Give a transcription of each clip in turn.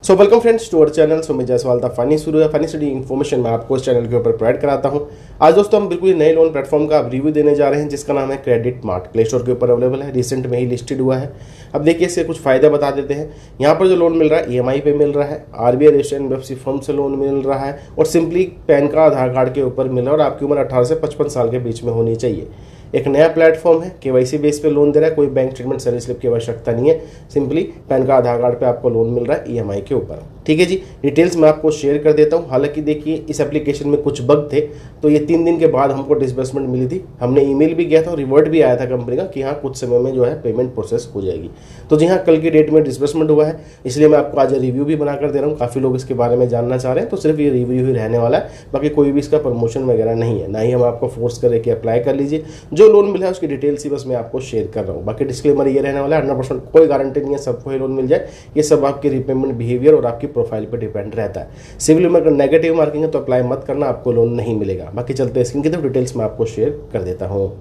So welcome friends to our channel. So मैं Jaiswal the funny शुरू है फनी स्टडी इन्फॉर्मेशन मैं आपको इस चैनल के ऊपर प्रोवाइड कराता हूं। आज दोस्तों हम बिल्कुल नए लोन प्लेटफॉर्म का रिव्यू देने जा रहे हैं जिसका नाम है क्रेडिट मार्ट। प्ले स्टोर के ऊपर अवेलेबल है, रिसेंट में ही लिस्टेड हुआ है। अब देखिए इसके कुछ फायदे बता देते हैं। यहाँ पर जो लोन मिल रहा है EMI पे मिल रहा है, RBI रजिस्टर्ड एनबीएफसी फर्म से लोन मिल रहा है और सिंपली पैन कार्ड आधार कार्ड के ऊपर मिल रहा है और आपकी उम्र 18 से 55 साल के बीच में होनी चाहिए। एक नया प्लेटफॉर्म है, KYC बेस पे लोन दे रहा है, कोई बैंक स्टेटमेंट सैलरी स्लिप की आवश्यकता नहीं है, सिंपली पैन कार्ड आधार कार्ड पे आपको लोन मिल रहा है EMI के ऊपर। ठीक है जी, डिटेल्स मैं आपको शेयर कर देता हूँ। हालांकि देखिए इस एप्लीकेशन में कुछ बग थे तो ये 3 दिन के बाद हमको डिसबर्समेंट मिली थी। हमने ईमेल भी किया था और रिवर्ट भी आया था कंपनी का कि हाँ कुछ समय में जो है पेमेंट प्रोसेस हो जाएगी। तो जी हाँ, कल की डेट में डिसबर्समेंट हुआ है, इसलिए मैं आपको आज रिव्यू भी बनाकर दे रहा हूँ। काफ़ी लोग इसके बारे में जानना चाह रहे हैं तो सिर्फ ये रिव्यू ही रहने वाला है, बाकी कोई भी इसका प्रमोशन वगैरह नहीं है, ना ही हम आपको फोर्स करें कि अप्लाई कर लीजिए। जो लोन मिला है उसकी डिटेल्स ही बस मैं आपको शेयर कर रहा हूँ। बाकी डिस्क्लेमर ये रहने वाला है, 100% कोई गारंटी नहीं है सबको ही लोन मिल जाए। ये सब आपके रीपेमेंट बिहेवियर और आपकी प्रोफाइल पर डिपेंड रहता है। सिविल में अगर नेगेटिव मार्किंग है तो अप्लाई मत करना, आपको लोन नहीं मिलेगा। बाकी चलते हैं स्क्रीन की तरफ, डिटेल्स मैं आपको शेयर कर देता हूँ।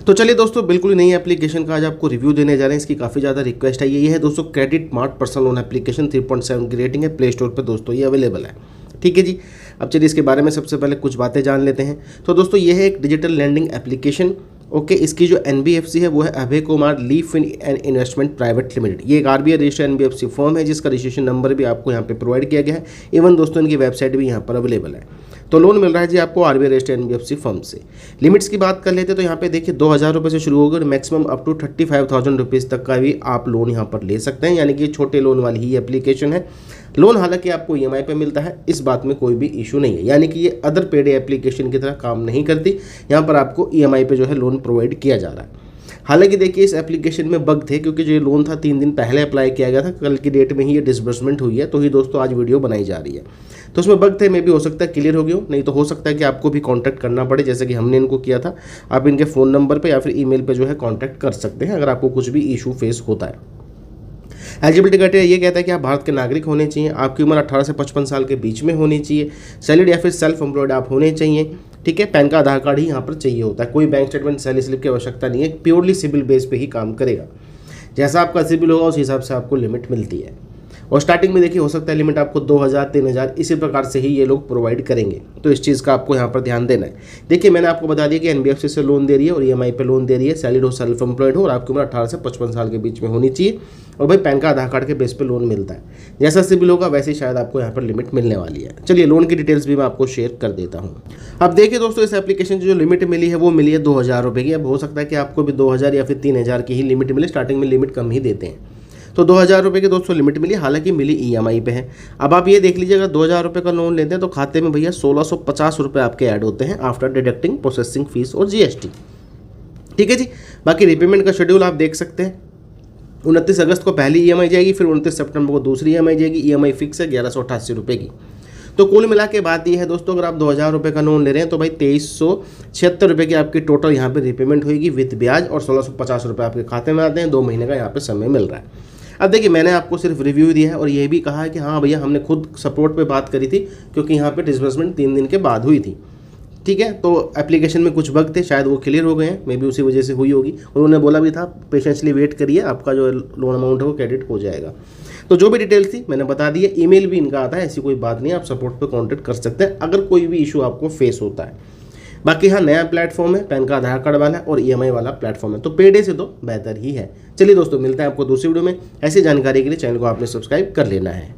तो चलिए दोस्तों, बिल्कुल नई एप्लीकेशन का आज आपको रिव्यू देने जा रहे हैं। इसकी काफ़ी ज़्यादा रिक्वेस्ट है। ये है दोस्तों credit mart personal loan application, 3.7 की रेटिंग है, प्ले स्टोर पे दोस्तों ये अवेलेबल है। ठीक है जी, अब चलिए इसके बारे में सबसे पहले कुछ बातें जान लेते हैं। तो दोस्तों ये है एक डिजिटल लैंडिंग एप्लीकेशन। ओके, इसकी जो NBFC है वो है Abhay Kumar Leaf and investment private limited. ये एक RBI रजिस्टर्ड NBFC फर्म है जिसका रजिस्ट्रेशन नंबर भी आपको यहाँ पे प्रोवाइड किया गया है। इवन दोस्तों इनकी वेबसाइट भी यहाँ पर अवेलेबल है। तो लोन मिल रहा है जी आपको RBI रजिस्टर्ड NBFC फर्म से। लिमिट्स की बात कर लेते हैं तो यहाँ पे देखिए 2000 रुपये से शुरू होकर मैक्सिमम अप टू 35,000 रुपीज़ तक का भी आप लोन यहाँ पर ले सकते हैं, यानी कि छोटे लोन वाली ही एप्लीकेशन है। लोन हालांकि आपको EMI पे मिलता है, इस बात में कोई भी इशू नहीं है, यानी कि ये अदर पेड एप्लीकेशन की तरह काम नहीं करती। यहाँ पर आपको EMI पे जो है लोन प्रोवाइड किया जा रहा है। हालांकि देखिए इस एप्लीकेशन में बग थे क्योंकि जो ये लोन था 3 दिन पहले अप्लाई किया गया था, कल की डेट में ही ये डिसबर्समेंट हुई है, तो ही दोस्तों आज वीडियो बनाई जा रही है। तो उसमें बग थे, मे भी हो सकता है क्लियर हो गया हो, नहीं तो हो सकता है कि आपको भी कांटेक्ट करना पड़े जैसे कि हमने इनको किया था। आप इनके फ़ोन नंबर पर या फिर ईमेल पर जो है कॉन्टैक्ट कर सकते हैं अगर आपको कुछ भी इशू फेस होता है। एलिजिबिलिटी क्राइटेरिया ये कहता है कि आप भारत के नागरिक होने चाहिए, आपकी उम्र 18 से 55 साल के बीच में होनी चाहिए, सैलरीड या फिर सेल्फ एम्प्लॉयड आप होने चाहिए। ठीक है, पैन का आधार कार्ड ही यहाँ पर चाहिए होता है, कोई बैंक स्टेटमेंट सैलरी स्लिप की आवश्यकता नहीं है, प्योरली सिविल बेस पे ही काम करेगा। जैसा आपका सिविल होगा उस हिसाब से आपको लिमिट मिलती है। और स्टार्टिंग में देखिए हो सकता है लिमिट आपको 2000 3000 इसी प्रकार से ही ये लोग प्रोवाइड करेंगे, तो इस चीज़ का आपको यहाँ पर ध्यान देना है। देखिए मैंने आपको बता दिया कि NBFC से लोन दे रही है और EMI पे लोन दे रही है, सैलरीड हो सेल्फ एम्प्लॉयड हो और आपकी उम्र 18 से 55 साल के बीच में होनी चाहिए और भाई पैन का आधार कार्ड के बेस पे लोन मिलता है। जैसा सिविल होगा वैसे ही शायद आपको यहाँ पर लिमिट मिलने वाली है। चलिए लोन की डिटेल्स भी मैं आपको शेयर कर देता हूँ। अब देखिए दोस्तों इस एप्लीकेशन की जो लिमिट मिली है वो मिली है 2000 रुपये की। अब हो सकता है कि आपको भी 2000 या फिर 3000 की ही लिमिट मिले, स्टार्टिंग में लिमिट कम ही देते हैं। तो 2000 रुपये की दोस्तों लिमिट मिली, हालांकि मिली EMI पे है। अब आप ये देख लीजिए अगर 2000 रुपये का लोन लेते हैं तो खाते में भैया 1650 रुपये आपके ऐड होते हैं आफ्टर डिडक्टिंग प्रोसेसिंग फीस और GST। ठीक है जी, बाकी रिपेमेंट का शेड्यूल आप देख सकते हैं। 29 अगस्त को पहली EMI जाएगी, फिर 29 सितंबर को दूसरी EMI जाएगी। EMI फिक्स है 1188 रुपये की। तो कुल मिला के बात ये है दोस्तों, अगर आप 2000 रुपये का लोन ले रहे हैं तो भाई 2376 रुपये की आपकी टोटल यहाँ पे रिपेमेंट होगी विद ब्याज और 1650 रुपये आपके खाते में आते हैं। 2 महीने का यहाँ पे समय मिल रहा है। अब देखिए मैंने आपको सिर्फ रिव्यू दिया है और ये भी कहा है कि हाँ भैया हमने खुद सपोर्ट पे बात करी थी क्योंकि यहाँ पे डिसबर्समेंट 3 दिन के बाद हुई थी। ठीक है, तो एप्लीकेशन में कुछ बग थे, शायद वो क्लियर हो गए हैं, मे बी उसी वजह से हुई होगी। उन्होंने बोला भी था पेशेंसली वेट करिए, आपका जो लोन अमाउंट है वो क्रेडिट हो जाएगा। तो जो भी डिटेल्स थी मैंने बता दी है, ईमेल भी इनका आता है, ऐसी कोई बात नहीं है, आप सपोर्ट पे कांटेक्ट कर सकते हैं अगर कोई भी इशू आपको फेस होता है। बाकी हाँ नया प्लेटफॉर्म है, पैन का आधार कार्ड वाला और EMI वाला प्लेटफॉर्म है, तो पेडे से तो बेहतर ही है। चलिए दोस्तों मिलते हैं आपको दूसरी वीडियो में। ऐसी जानकारी के लिए चैनल को आपने सब्सक्राइब कर लेना है।